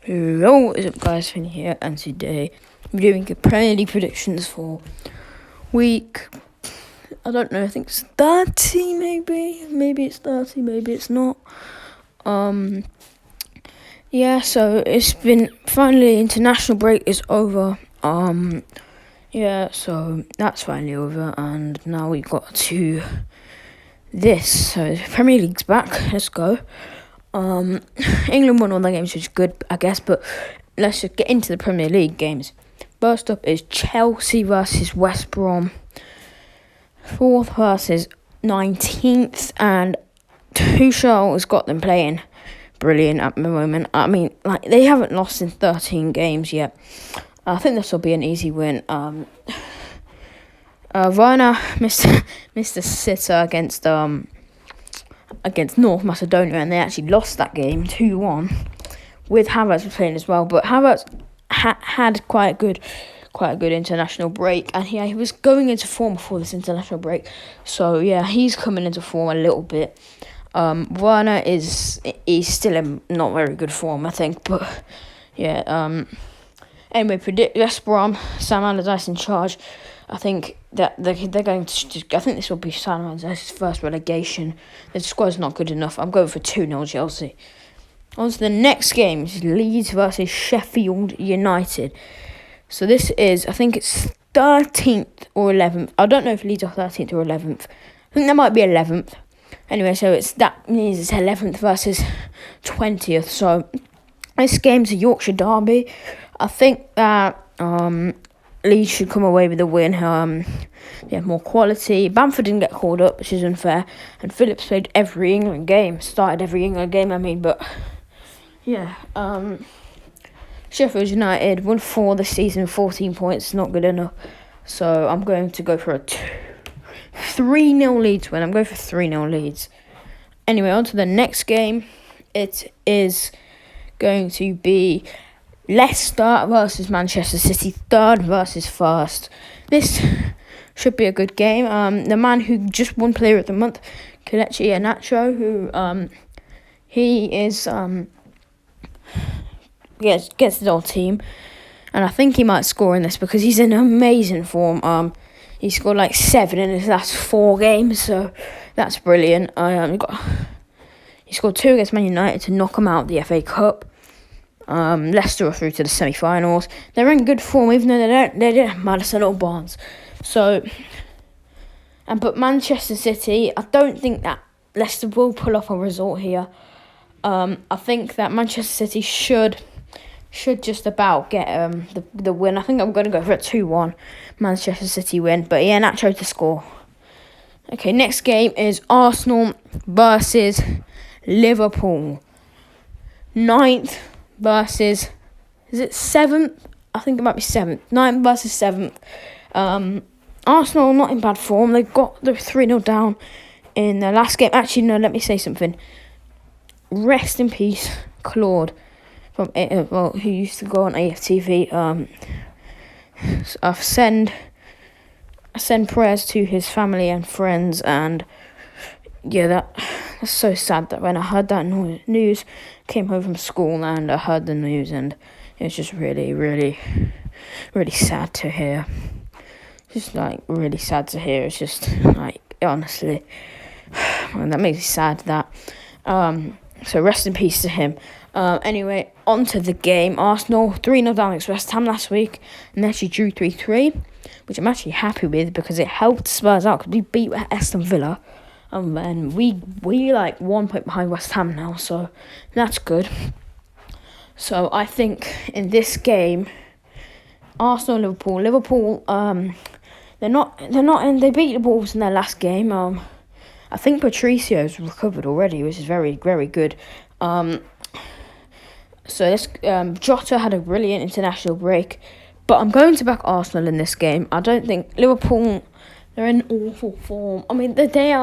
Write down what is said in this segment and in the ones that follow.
Hello, what's up guys, Finn here, and today we're doing the Premier League predictions for week, I don't know, I think it's 30 maybe it's 30, maybe it's not. Yeah, so it's been, finally international break is over, yeah, so that's finally over, and now we've got to this, so Premier League's back, let's go. England won all their games, which is good, I guess, but let's just get into the Premier League games. First up is Chelsea versus West Brom. 4th versus 19th, and Tuchel has got them playing brilliant at the moment. I mean, like, they haven't lost in 13 games yet. I think this will be an easy win. Werner missed a sitter against North Macedonia, and they actually lost that game 2-1 with Havertz playing as well. But Havertz had quite a good international break, and he was going into form before this international break. So yeah, he's coming into form a little bit. Werner he's still in not very good form, I think, but yeah. Anyway, predict West Brom, Sam Allardyce in charge. I think that they're going to. I think this will be Sam Allardyce's first relegation. The squad's not good enough. I'm going for 2-0 Chelsea. On to the next game, Leeds versus Sheffield United. So this is, I think it's 13th or 11th. I don't know if Leeds are 13th or 11th. I think that might be 11th. Anyway, so that means it's 11th versus 20th. So this game's a Yorkshire derby. I think that Leeds should come away with a win. They have more quality. Bamford didn't get called up, which is unfair. And Phillips played every England game. Started every England game, but yeah. Sheffield United won 4 this season, 14 points, not good enough. So I'm going to go for a 3-0 Leeds win. I'm going for 3-0 Leeds. Anyway, on to the next game. It is going to be Leicester versus Manchester City, 3rd versus 1st. This should be a good game. The man who just won Player of the Month, Kelechi Iheanacho, who he is gets the whole team, and I think he might score in this because he's in amazing form. He scored like 7 in his last 4 games, so that's brilliant. He scored 2 against Man United to knock him out of the FA Cup. Leicester are through to the semi-finals. They're in good form, even though they don't have Maddison or Barnes. So, but Manchester City, I don't think that Leicester will pull off a result here. I think that Manchester City should just about get the win. I think I'm going to go for a 2-1 Manchester City win, but yeah, Nacho to score. Okay, next game is Arsenal versus Liverpool. 9th versus, is it 7th? I think it might be 7th. 9th versus 7th. Arsenal not in bad form. They're 3-0 down in their last game. Actually, no, let me say something. Rest in peace, Claude, from who used to go on AFTV. I send prayers to his family and friends, and yeah, that's so sad that when I heard that news, came home from school and I heard the news, and it was just really, really, really sad to hear. Just like really sad to hear. It's just like, honestly, that makes me sad. That so rest in peace to him. Anyway, on to the game. Arsenal 3-0 down against West Ham last week, and they actually drew 3-3, which I'm actually happy with because it helped Spurs out because we beat Aston Villa, and we like 1 point behind West Ham now, so that's good. So I think in this game, Arsenal Liverpool they're not in. They beat the Wolves in their last game. I think Patricio's recovered already, which is very, very good. So this Jota had a brilliant international break, but I'm going to back Arsenal in this game. I don't think Liverpool, they're in awful form. I mean, they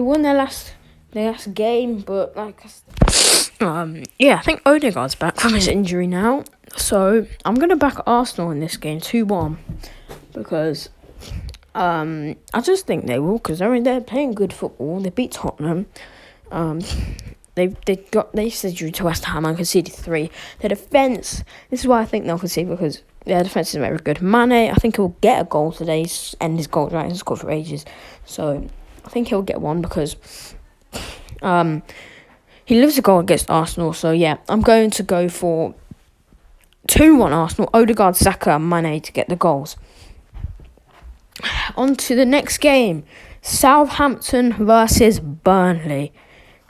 won their last game, but like, yeah, I think Odegaard's back from his injury now. So I'm gonna back Arsenal in this game 2-1 because I just think they will, because they're playing good football. They beat Tottenham. they said drew to West Ham and conceded 3. Their defence, this is why I think they'll concede, because their defence is very good. Mane, I think he'll get a goal today, end his goal right, he's scored for ages. So I think he'll get one because he lives a goal against Arsenal. So yeah, I'm going to go for 2-1 Arsenal. Odegaard, Saka and Mane to get the goals. On to the next game. Southampton versus Burnley.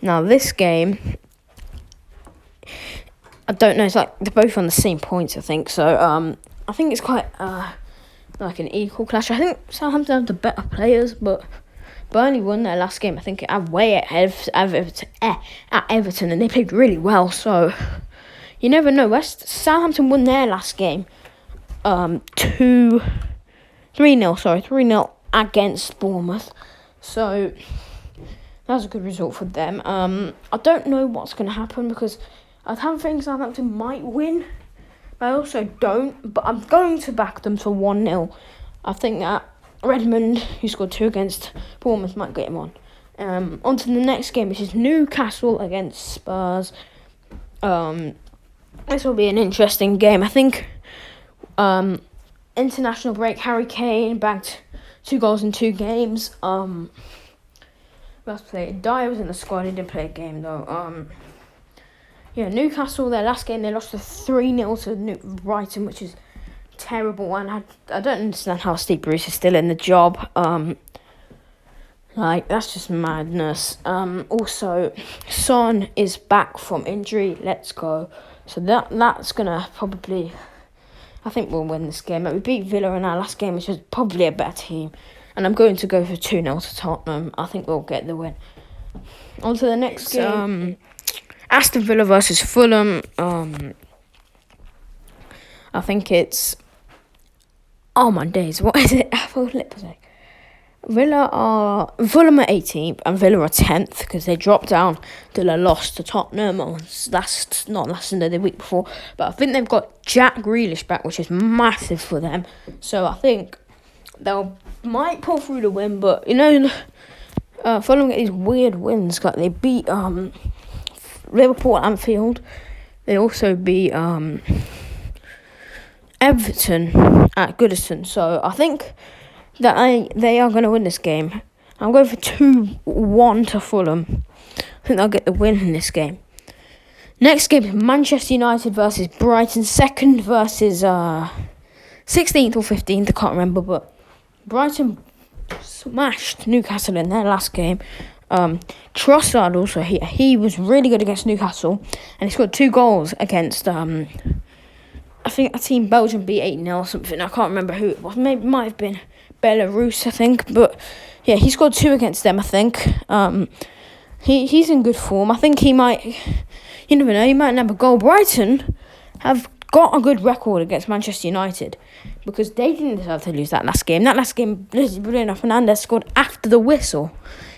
Now this game, I don't know, it's like they're both on the same points, I think. So I think it's quite like an equal clash. I think Southampton have the better players, but Burnley won their last game, I think, away at Everton, and they played really well. So you never know. Southampton won their last game 3-0 against Bournemouth. So that's a good result for them. I don't know what's going to happen because I have a feeling Southampton might win, but I also don't. But I'm going to back them to 1-0. I think that Redmond, who scored 2 against Bournemouth, might get him on. On to the next game, which is Newcastle against Spurs. This will be an interesting game. I think international break, Harry Kane bagged 2 goals in 2 games. Last play, Dyer was in the squad. He didn't play a game though. Newcastle, their last game, they lost 3-0 to Brighton, which is terrible. And I don't understand how Steve Bruce is still in the job. That's just madness. Also, Son is back from injury. Let's go. So that's gonna probably, I think we'll win this game. We beat Villa in our last game, which is probably a better team. And I'm going to go for 2-0 to Tottenham. I think we'll get the win. On to the next game. Aston Villa versus Fulham. I think it's... Oh my days, what is it? Fulham are 18th and Villa are 10th because they dropped down to the loss to Tottenham on not last Sunday, the week before. But I think they've got Jack Grealish back, which is massive for them. So I think might pull through the win, but Fulham get these weird wins. Like they beat Liverpool at Anfield. They also beat Everton at Goodison. So I think that they are going to win this game. I'm going for 2-1 to Fulham. I think they'll get the win in this game. Next game is Manchester United versus Brighton. 2nd versus 16th or 15th, I can't remember. But Brighton smashed Newcastle in their last game. Trossard also, he was really good against Newcastle. And he scored 2 goals against... I think a team Belgium beat 8-0 or something. I can't remember who it was. Maybe it might have been Belarus, I think. But yeah, he scored 2 against them, I think. He's in good form. I think he might... You never know, he might have a goal. Brighton have got a good record against Manchester United because they didn't deserve to lose that last game. That last game, Bruno Fernandes scored after the whistle.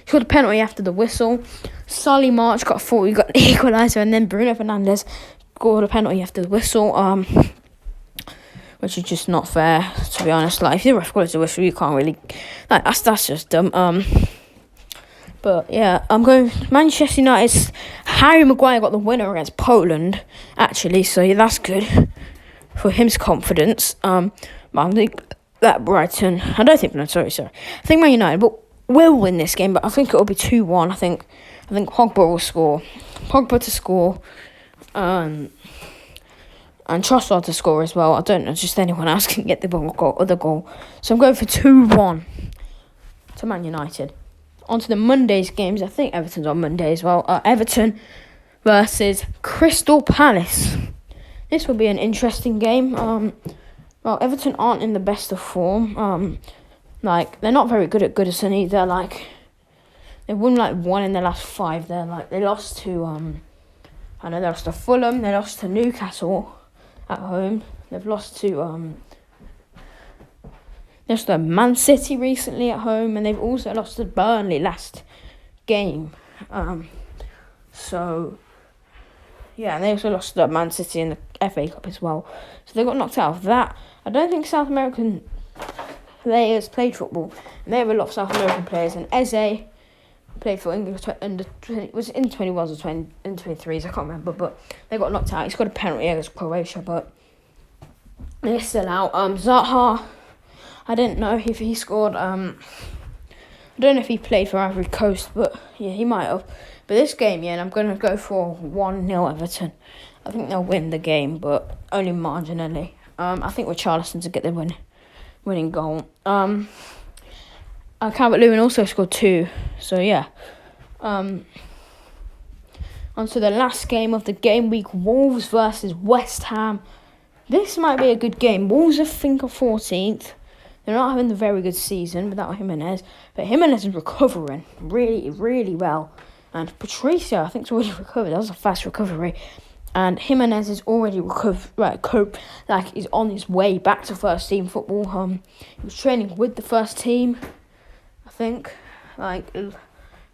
He scored a penalty after the whistle. Solly March got a 40, got the equaliser, and then Bruno Fernandes scored a penalty after the whistle. Which is just not fair, to be honest. Like, if the ref calls the whistle, you can't really... that's just dumb. But, yeah, I'm going... Manchester United's Harry Maguire got the winner against Poland, actually. So, yeah, that's good for his confidence. But I think that Brighton... I think Man United will win this game, but I think it'll be 2-1. I think Pogba will score. Pogba to score. And Trossard to score as well. I don't know, just anyone else can get the other goal. So I'm going for 2-1 to Man United. On to the Monday's games. I think Everton's on Monday as well. Everton versus Crystal Palace. This will be an interesting game. Everton aren't in the best of form. They're not very good at Goodison either. They won 1 in their last 5. They lost to they lost to Fulham. They lost to Newcastle at home. They've lost to Man City recently at home, and they've also lost to Burnley last game. And they also lost to Man City in the FA Cup as well. So they got knocked out of that. I don't think South American players played football. And they have a lot of South American players, and Eze played for England under 20, was it in 21s or 23s, I can't remember, but they got knocked out. He scored a penalty against Croatia, but they're still out. Zaha, I didn't know if he scored. I don't know if he played for Ivory Coast, but yeah, he might have. But this game, yeah, and I'm going to go for 1-0 Everton. I think they'll win the game, but only marginally. I think Richarlison to get the winning goal. Calvert-Lewin also scored 2, so yeah. On to the last game of the game week, Wolves versus West Ham. This might be a good game. Wolves, I think, are 14th. They're not having a very good season without Jimenez, but Jimenez is recovering really, really well. And Patricio, I think, is already recovered. That was a fast recovery. And Jimenez is already he's on his way back to first team football. He was training with the first team, I think. It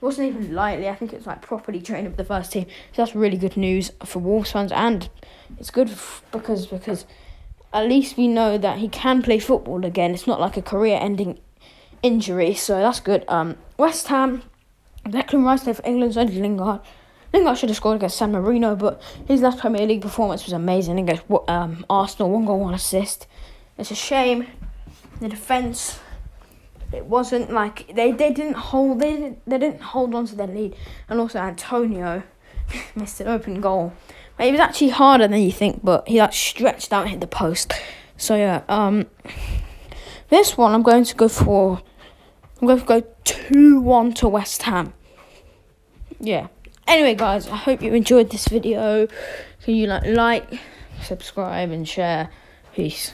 wasn't even lightly. I think it's properly training with the first team. So that's really good news for Wolves fans, and it's good because at least we know that he can play football again. It's not like a career-ending injury, so that's good. West Ham, Declan Rice played for England's only Lingard. Lingard should have scored against San Marino, but his last Premier League performance was amazing against Arsenal. 1 goal, 1 assist. It's a shame. The defence, it wasn't they didn't hold on to their lead, and also Antonio missed an open goal. It was actually harder than you think, but he stretched out and hit the post. So yeah, this one I'm going to go 2-1 to West Ham. Yeah. Anyway, guys, I hope you enjoyed this video. Can you like, subscribe, and share? Peace.